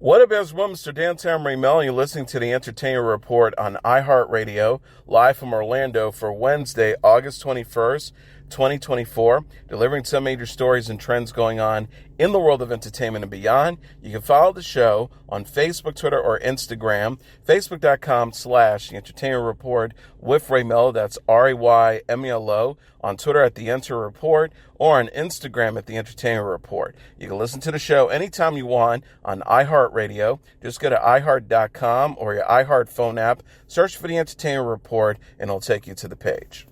What up, everyone? Mr. Dan Melo. You're listening to the Entertainment Report on iHeartRadio, live from Orlando for Wednesday, August 21st, 2024, delivering some major stories and trends going on in the world of entertainment and beyond. You can follow the show on Facebook, Twitter, or Instagram, facebook.com/The Entertainment Report with Ray Melo, that's RAYMELO, on Twitter at The Enter Report, or on Instagram at The Entertainment Report. You can listen to the show anytime you want on iHeartRadio. Just go to iHeart.com or your iHeart phone app, search for The Entertainment Report, and it'll take you to the page.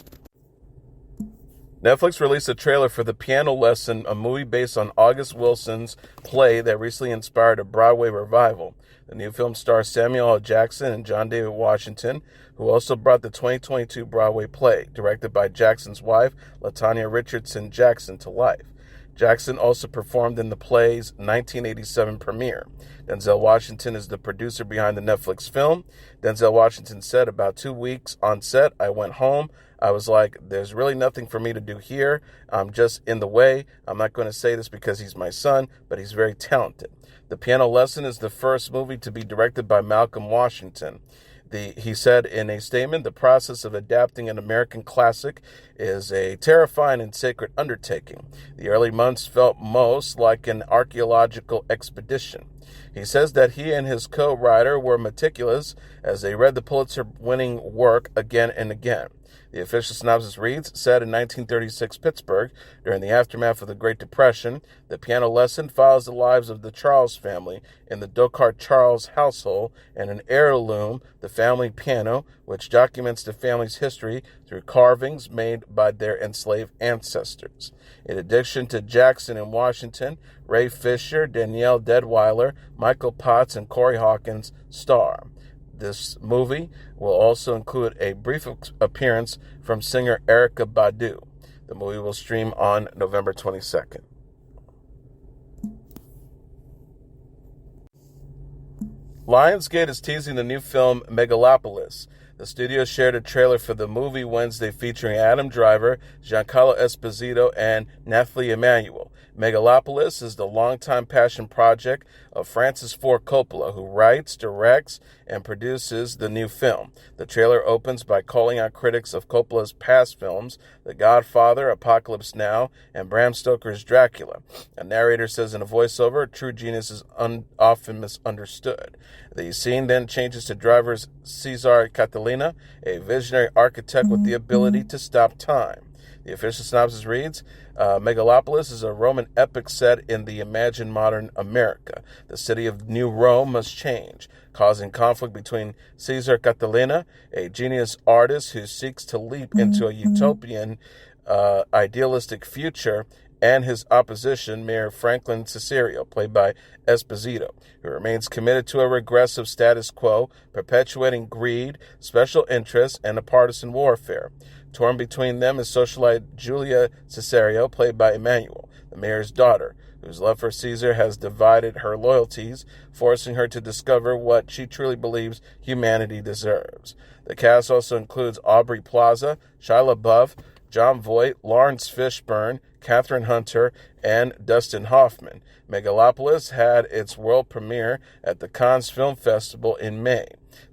Netflix released a trailer for The Piano Lesson, a movie based on August Wilson's play that recently inspired a Broadway revival. The new film stars Samuel L. Jackson and John David Washington, who also brought the 2022 Broadway play, directed by Jackson's wife, LaTanya Richardson Jackson, to life. Jackson also performed in the play's 1987 premiere. Denzel Washington is the producer behind the Netflix film. Denzel Washington said, "About 2 weeks on set, I went home. I was like, there's really nothing for me to do here. I'm just in the way. I'm not going to say this because he's my son, but he's very talented." The Piano Lesson is the first movie to be directed by Malcolm Washington. He said in a statement, "The process of adapting an American classic is a terrifying and sacred undertaking. The early months felt most like an archaeological expedition." He says that he and his co-writer were meticulous as they read the Pulitzer-winning work again and again. The official synopsis reads, set in 1936 Pittsburgh, during the aftermath of the Great Depression, The Piano Lesson follows the lives of the Charles family in the Dockhart-Charles household and an heirloom, the family piano, which documents the family's history through carvings made by their enslaved ancestors. In addition to Jackson and Washington, Ray Fisher, Danielle Deadweiler, Michael Potts, and Corey Hawkins star. This movie will also include a brief appearance from singer Erykah Badu. The movie will stream on November 22nd. Lionsgate is teasing the new film Megalopolis. The studio shared a trailer for the movie Wednesday featuring Adam Driver, Giancarlo Esposito, and Nathalie Emmanuel. Megalopolis is the longtime passion project of Francis Ford Coppola, who writes, directs, and produces the new film. The trailer opens by calling out critics of Coppola's past films, The Godfather, Apocalypse Now, and Bram Stoker's Dracula. A narrator says in a voiceover, "True genius is often misunderstood." The scene then changes to Driver's Cesar Catalina, a visionary architect with the ability to stop time. The official synopsis reads, Megalopolis is a Roman epic set in the imagined modern America. The city of New Rome must change, causing conflict between Cesar Catalina, a genius artist who seeks to leap into a utopian, idealistic future, and his opposition, Mayor Franklin Cesario, played by Esposito, who remains committed to a regressive status quo, perpetuating greed, special interests, and a partisan warfare. Torn between them is socialite Julia Cesario, played by Emmanuel, the mayor's daughter, whose love for Caesar has divided her loyalties, forcing her to discover what she truly believes humanity deserves. The cast also includes Aubrey Plaza, Shia LaBeouf, John Voight, Lawrence Fishburne, Catherine Hunter, and Dustin Hoffman. Megalopolis had its world premiere at the Cannes Film Festival in May.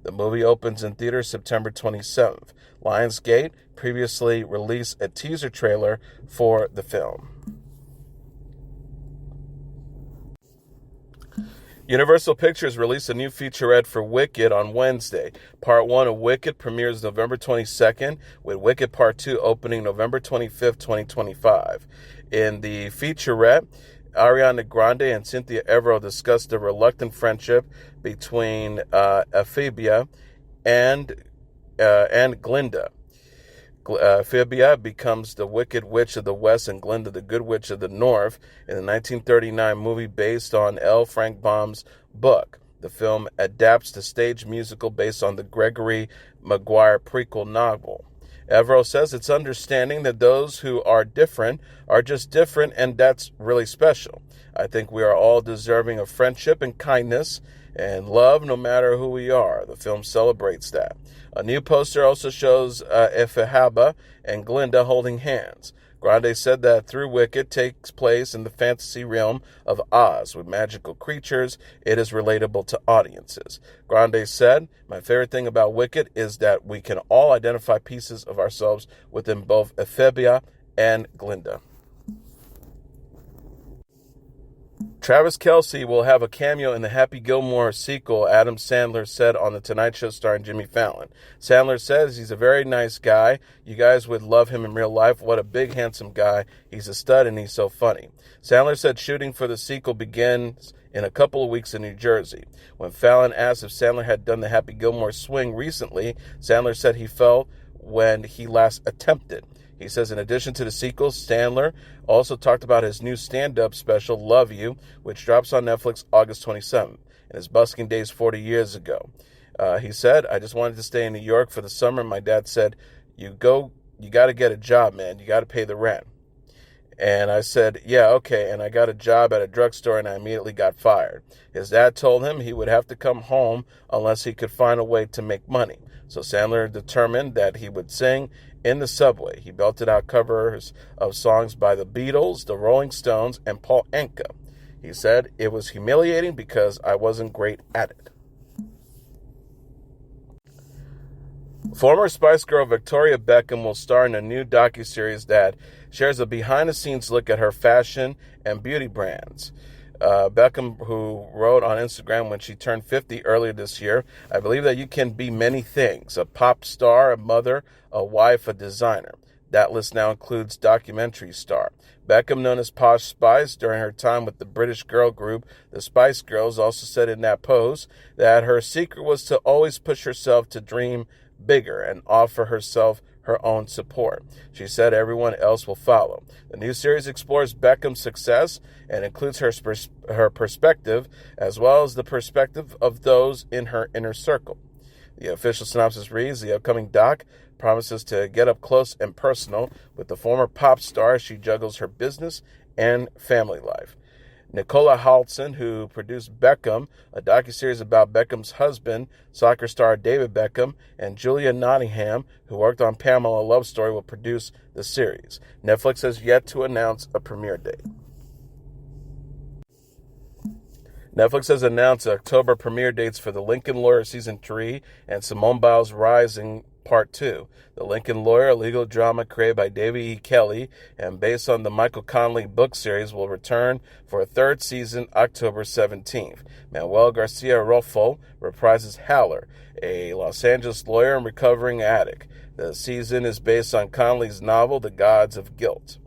The movie opens in theaters September 27th. Lionsgate previously released a teaser trailer for the film. Universal Pictures released a new featurette for Wicked on Wednesday. Part 1 of Wicked premieres November 22nd, with Wicked Part 2 opening November 25th, 2025. In the featurette, Ariana Grande and Cynthia Erivo discussed the reluctant friendship between Ephebia and Glinda. Ephebia becomes the Wicked Witch of the West and Glinda the Good Witch of the North in the 1939 movie based on L. Frank Baum's book. The film adapts the stage musical based on the Gregory Maguire prequel novel. Evero says it's understanding that those who are different are just different, and that's really special. I think we are all deserving of friendship and kindness and love no matter who we are. The film celebrates that. A new poster also shows Ephebia and Glinda holding hands. Grande said that through Wicked takes place in the fantasy realm of Oz with magical creatures. It is relatable to audiences. Grande said, "My favorite thing about Wicked is that we can all identify pieces of ourselves within both Ephebia and Glinda." Travis Kelce will have a cameo in the Happy Gilmore sequel, Adam Sandler said on The Tonight Show starring Jimmy Fallon. Sandler says he's a very nice guy. You guys would love him in real life. What a big, handsome guy. He's a stud and he's so funny. Sandler said shooting for the sequel begins in a couple of weeks in New Jersey. When Fallon asked if Sandler had done the Happy Gilmore swing recently, Sandler said he felt when he last attempted. He says in addition to the sequel, Sandler also talked about his new stand-up special, Love You, which drops on Netflix August 27th, in his busking days 40 years ago. He said, "I just wanted to stay in New York for the summer. My dad said, you got to get a job, man. You got to pay the rent." And I said, "Yeah, okay." And I got a job at a drugstore and I immediately got fired. His dad told him he would have to come home unless he could find a way to make money. So Sandler determined that he would sing in the subway. He belted out covers of songs by the Beatles, the Rolling Stones, and Paul Anka. He said, "It was humiliating because I wasn't great at it." Former Spice Girl Victoria Beckham will star in a new docuseries that shares a behind-the-scenes look at her fashion and beauty brands. Beckham, who wrote on Instagram when she turned 50 earlier this year, "I believe that you can be many things: a pop star, a mother, a wife, a designer." That list now includes documentary star. Beckham, known as Posh Spice during her time with the British girl group the Spice Girls, also said in that post that her secret was to always push herself to dream bigger and offer herself her own support. She said everyone else will follow. The new series explores Beckham's success and includes her perspective as well as the perspective of those in her inner circle. The official synopsis reads, the upcoming doc promises to get up close and personal with the former pop star as she juggles her business and family life. Nicola Halton, who produced Beckham, a docuseries about Beckham's husband, soccer star David Beckham, and Julia Nottingham, who worked on Pamela Love Story, will produce the series. Netflix has yet to announce a premiere date. Netflix has announced October premiere dates for The Lincoln Lawyer Season 3 and Simone Biles Rising Part 2. The Lincoln Lawyer, a legal drama created by David E. Kelley and based on the Michael Connelly book series, will return for a third season October 17th. Manuel Garcia Rolfo reprises Haller, a Los Angeles lawyer and recovering addict. The season is based on Connelly's novel, The Gods of Guilt.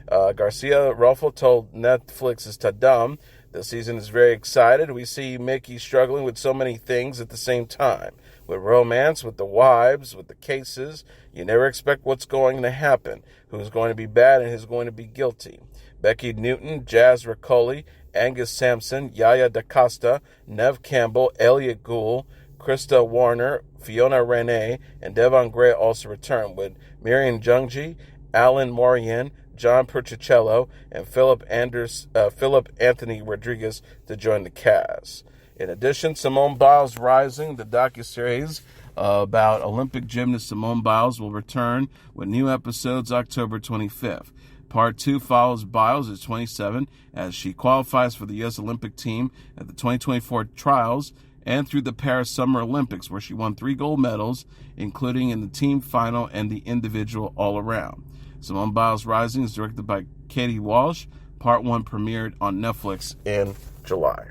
Garcia Rolfo told Netflix's Tadam, "The season is very excited. We see Mickey struggling with so many things at the same time. With romance, with the wives, with the cases. You never expect what's going to happen, who's going to be bad and who's going to be guilty." Becky Newton, Jazz Riccoli, Angus Sampson, Yaya DaCosta, Nev Campbell, Elliot Gould, Krista Warner, Fiona Renee, and Devon Gray also return, with Miriam Jungji, Alan Morian, John Perchicello, and Philip Anthony Rodriguez to join the cast. In addition, Simone Biles Rising, the docuseries about Olympic gymnast Simone Biles, will return with new episodes October 25th. Part 2 follows Biles at 27 as she qualifies for the U.S. Olympic team at the 2024 trials and through the Paris Summer Olympics, where she won 3 gold medals, including in the team final and the individual all-around. Simone Biles Rising is directed by Katie Walsh. Part 1 premiered on Netflix in July.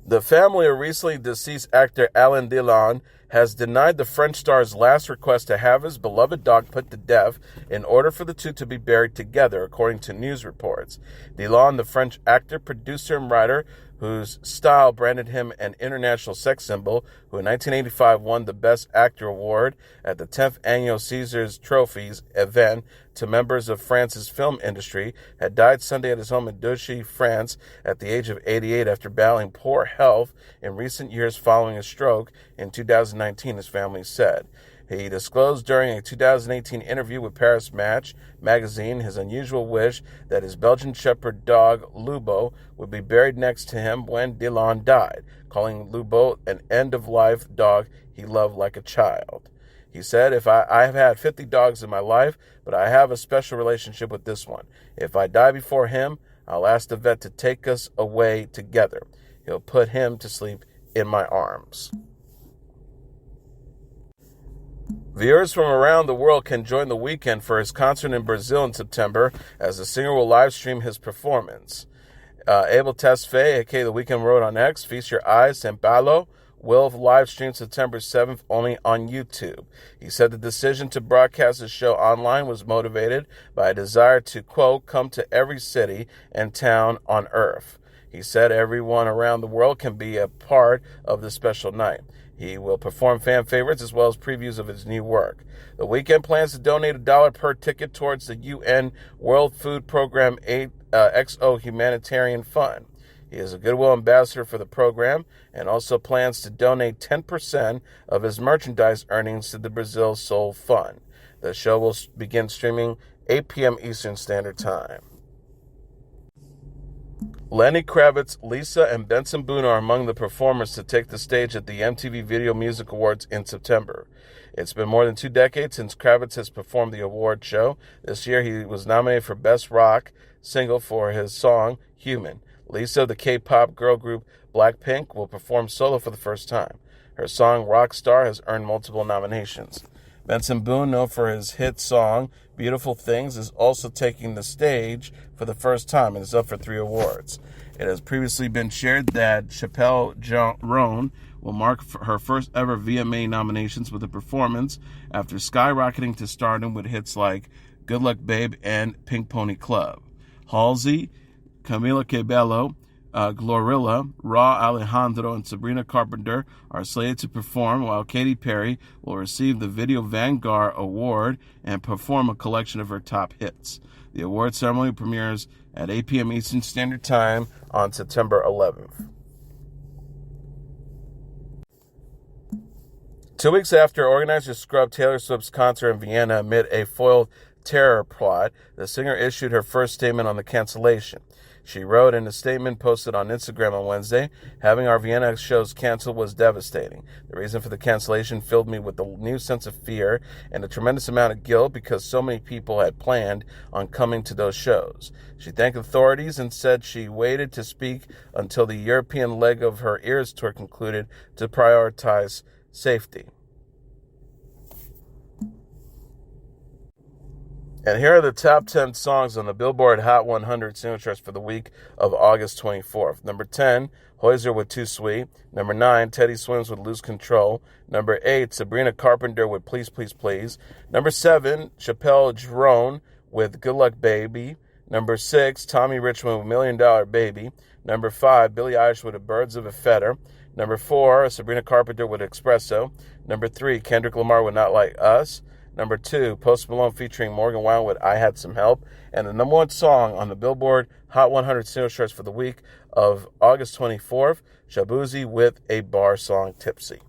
The family of recently deceased actor Alain Delon has denied the French star's last request to have his beloved dog put to death in order for the two to be buried together, according to news reports. Delon, the French actor, producer, and writer, whose style branded him an international sex symbol, who in 1985 won the Best Actor award at the 10th Annual Caesars Trophies event to members of France's film industry, had died Sunday at his home in Douchy, France, at the age of 88 after battling poor health in recent years following a stroke in 2019, his family said. He disclosed during a 2018 interview with Paris Match magazine his unusual wish that his Belgian Shepherd dog, Lubo, would be buried next to him when Delon died, calling Lubo an end-of-life dog he loved like a child. He said, I have had 50 dogs in my life, but I have a special relationship with this one. If I die before him, I'll ask the vet to take us away together. He'll put him to sleep in my arms. Viewers from around the world can join The Weeknd for his concert in Brazil in September, as the singer will live stream his performance. Abel Tesfaye, aka The Weeknd, wrote on X, "Feast your eyes, São Paulo will live stream September 7th only on YouTube." He said the decision to broadcast his show online was motivated by a desire to, quote, come to every city and town on earth. He said everyone around the world can be a part of the special night. He will perform fan favorites as well as previews of his new work. The Weeknd plans to donate $1 per ticket towards the UN World Food Program XO Humanitarian Fund. He is a Goodwill ambassador for the program and also plans to donate 10% of his merchandise earnings to the Brazil Soul Fund. The show will begin streaming 8 p.m. Eastern Standard Time. Lenny Kravitz, Lisa, and Benson Boone are among the performers to take the stage at the MTV Video Music Awards in September. It's been more than 2 decades since Kravitz has performed the award show. This year he was nominated for Best Rock Single for his song, Human. Lisa, the K-pop girl group Blackpink, will perform solo for the first time. Her song, Rockstar, has earned multiple nominations. Benson Boone, known for his hit song, Beautiful Things, is also taking the stage for the first time and is up for 3 awards. It has previously been shared that Chappelle Roan will mark her first ever VMA nominations with a performance after skyrocketing to stardom with hits like Good Luck Babe and Pink Pony Club. Halsey, Camila Cabello, Glorilla, Raw Alejandro, and Sabrina Carpenter are slated to perform, while Katy Perry will receive the Video Vanguard Award and perform a collection of her top hits. The award ceremony premieres at 8 p.m. Eastern Standard Time on September 11th. 2 weeks after organizers scrubbed Taylor Swift's concert in Vienna amid a foiled terror plot, the singer issued her first statement on the cancellation. She wrote in a statement posted on Instagram on Wednesday, "Having our Vienna shows canceled was devastating. The reason for the cancellation filled me with a new sense of fear and a tremendous amount of guilt because so many people had planned on coming to those shows." She thanked authorities and said she waited to speak until the European leg of her Eras tour concluded to prioritize safety. And here are the top 10 songs on the Billboard Hot 100 single charts for the week of August 24th. Number 10, Hozier with Too Sweet. Number 9, Teddy Swims with Lose Control. Number 8, Sabrina Carpenter with Please, Please, Please. Number 7, Chappelle Roan with Good Luck Baby. Number 6, Tommy Richmond with $1 Million Baby. Number 5, Billie Eilish with The Birds of a Feather. Number 4, Sabrina Carpenter with Espresso. Number 3, Kendrick Lamar with Not Like Us. Number 2, Post Malone featuring Morgan Wallen with I Had Some Help. And the number 1 song on the Billboard Hot 100 single charts for the week of August 24th, Shabuzi with a bar song, Tipsy.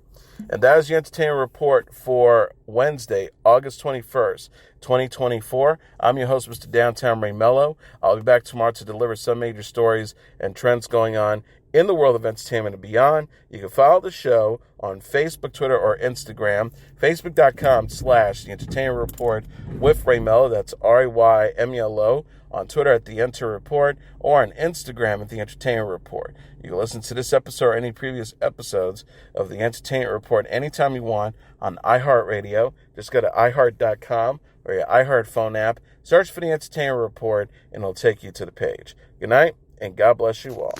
And that is your entertainment report for Wednesday, August 21st, 2024. I'm your host, Mr. Downtown Ray Melo. I'll be back tomorrow to deliver some major stories and trends going on in the world of entertainment and beyond. You can follow the show on Facebook, Twitter, or Instagram. Facebook.com/The Entertainment Report with Ray Melo. That's RAYMELO. On Twitter at The Enter Report, or on Instagram at The Entertainment Report. You can listen to this episode or any previous episodes of The Entertainment Report anytime you want on iHeartRadio. Just go to iHeart.com or your iHeart phone app, search for The Entertainment Report, and it'll take you to the page. Good night, and God bless you all.